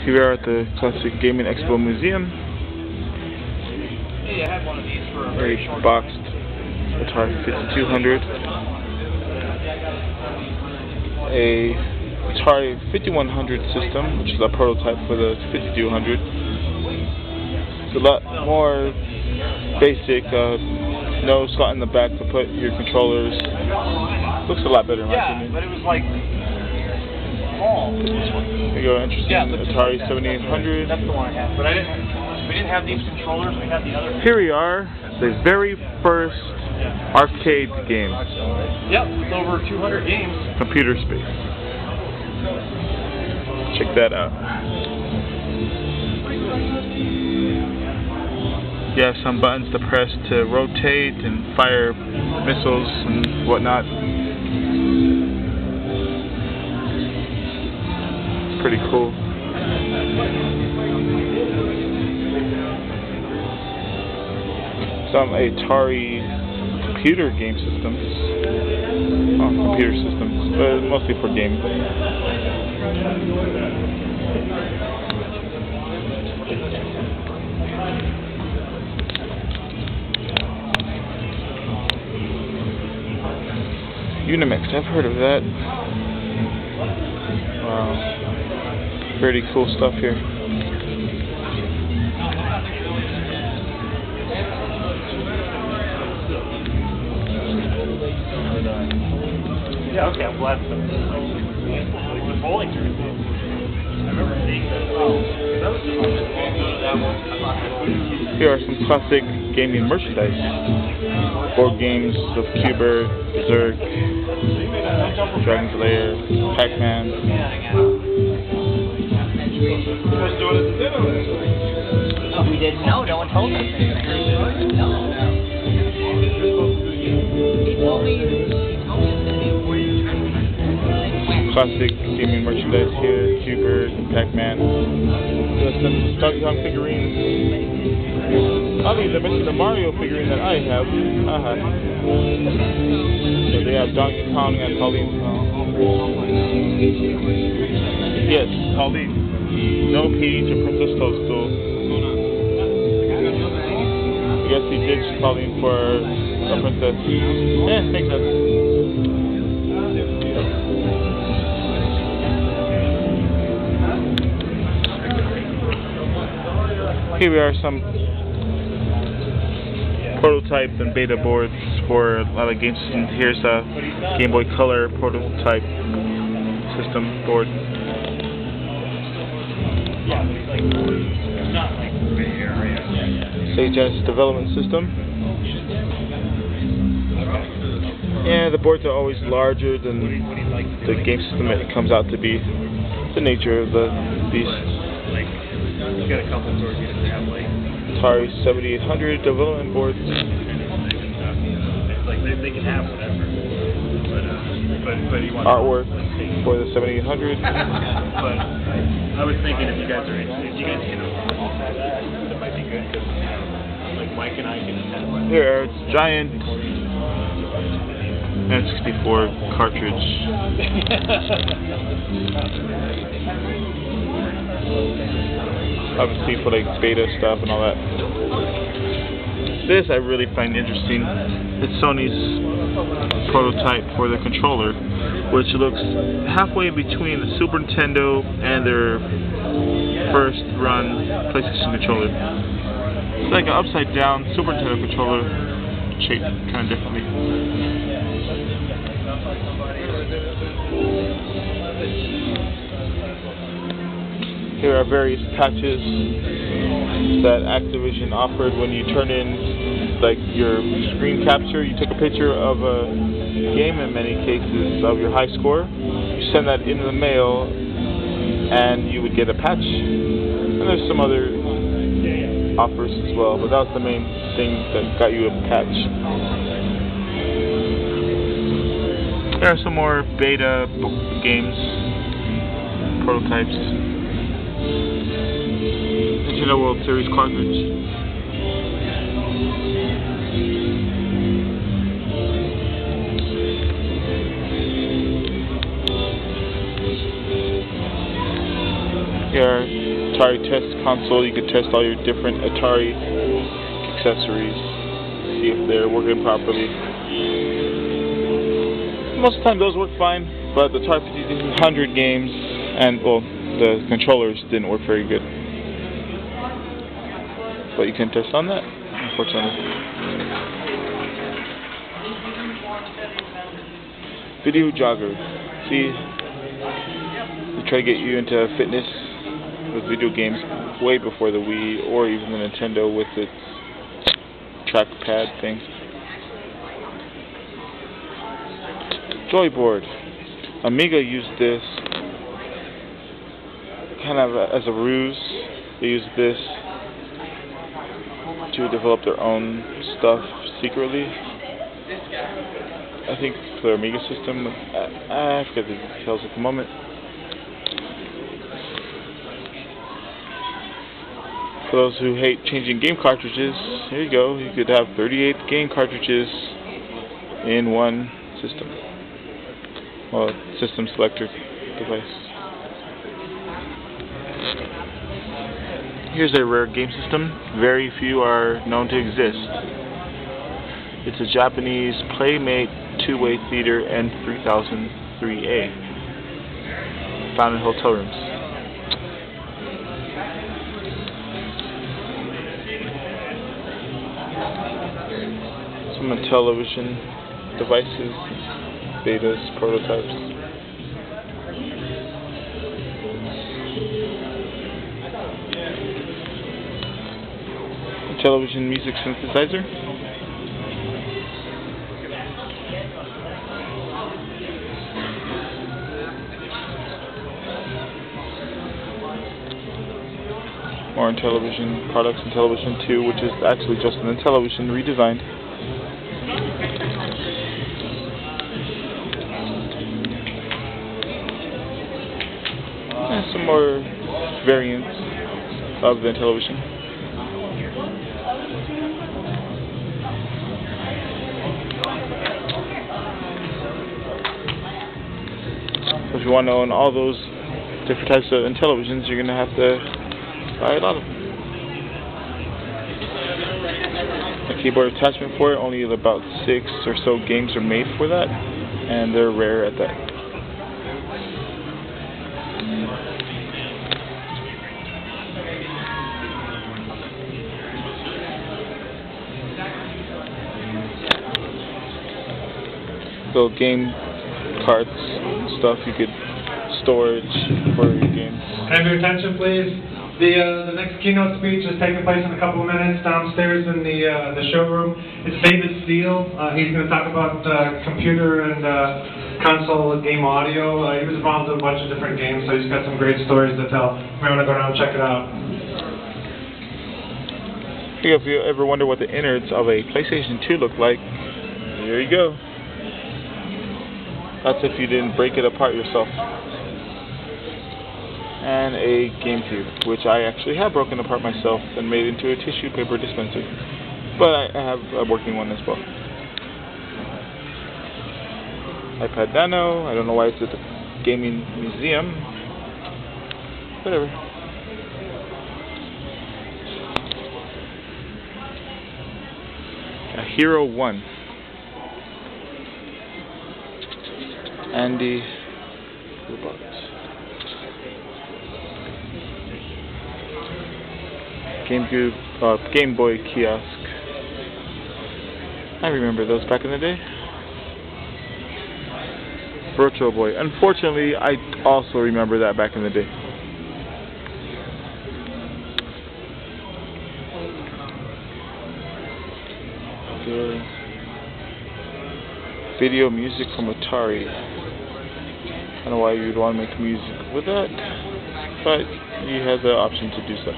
Here we are at the Classic Gaming Expo Museum. Hey, I had one of these for a very short boxed Atari 5200, a Atari 5100 system, which is a prototype for the 5200. It's a lot more basic, no slot in the back to put your controllers. Looks a lot better in my opinion. But it was like small. There you go, interesting. Atari 7800. That's the one I had. But we didn't have these controllers, we had the other. Here we are, the very first arcade game. Yep, it's over 200 games. Computer space. Check that out. You have some buttons to press to rotate and fire missiles and whatnot. It's pretty cool. Some Atari computer game systems. Computer systems, but mostly for gaming. Unimix, I've heard of that. Wow. Pretty cool stuff here. Yeah, okay, I'm glad. Like the bowling tournament. I remember seeing that. Here are some classic gaming merchandise. Board games of Cuber, Berserk, Dragon's Lair, Pac-Man. We didn't know. No one told us anything. No. Classic gaming merchandise here, Cuber, Pac-Man. There's some Donkey Kong figurines. I mean, they're missing the Mario figurine that I have. So they have Donkey Kong and Pauline. Yes, Pauline. No Peach or Princess Toadstool. I guess he ditched Pauline for a princess. Makes sense. Here we are, some prototype and beta boards for a lot of game systems. Here's a Game Boy Color prototype system board. Sega Genesis development system. Yeah, the boards are always larger than the game system it comes out to be. It's the nature of the beast. You got a couple stores you have like Atari 7800 development boards. Like they can have whatever, but you want artwork for the 7800. But I was thinking if you guys are interested, if you guys can, that might be good because like Mike and I can have one. Here, it's giant N64 cartridge. Obviously for like beta stuff and all that. This I really find interesting. It's Sony's prototype for the controller, which looks halfway between the Super Nintendo and their first run PlayStation controller. It's like an upside down Super Nintendo controller shaped kind of differently. Here are various patches that Activision offered when you turn in like your screen capture. You took a picture of a game in many cases of your high score. You send that into the mail and you would get a patch. And there's some other offers as well, but that was the main thing that got you a patch. There are some more beta games, prototypes. Nintendo World Series cartridge. Your Atari test console, you can test all your different Atari accessories, see if they're working properly. Most of the time those work fine, but the Atari 5600 games and, well, the controllers didn't work very good. But you can test on that, unfortunately. Video jogger. See, they try to get you into fitness with video games way before the Wii or even the Nintendo with its trackpad thing. Joyboard. Amiga used this kind of as a ruse. They used this to develop their own stuff secretly. I think for their Amiga system, I forget the details at the moment. For those who hate changing game cartridges, here you go. You could have 38 game cartridges in one system. Well, system selector device. Here's a rare game system. Very few are known to exist. It's a Japanese Playmate two-way theater N3003A, found in hotel rooms. Some television devices, betas, prototypes. A television music synthesizer. More on television products and television 2, which is actually just an Intellivision redesigned. And some more variants of the Intellivision. So if you want to own all those different types of Intellivisions, you're going to have to buy a lot of them. A keyboard attachment for it, only about 6 or so games are made for that, and they're rare at that. So game carts and stuff, you could storage for your games. Can I have your attention, please? The next keynote speech is taking place in a couple of minutes downstairs in the showroom. It's David Steele. He's going to talk about computer and console game audio. He was involved in a bunch of different games, so he's got some great stories to tell. You might want to go down and check it out. If you ever wonder what the innards of a PlayStation 2 look like, here you go. That's if you didn't break it apart yourself. And a GameCube, which I actually have broken apart myself and made into a tissue paper dispenser. But I have a working one as well. iPad Nano, I don't know why it's at the Gaming Museum. Whatever. A Hero 1. Andy Robot. GameCube, Game Boy kiosk. I remember those back in the day. Virtual Boy. Unfortunately, I also remember that back in the day. Video music from Atari. I don't know why you'd want to make music with that, but you have the option to do so.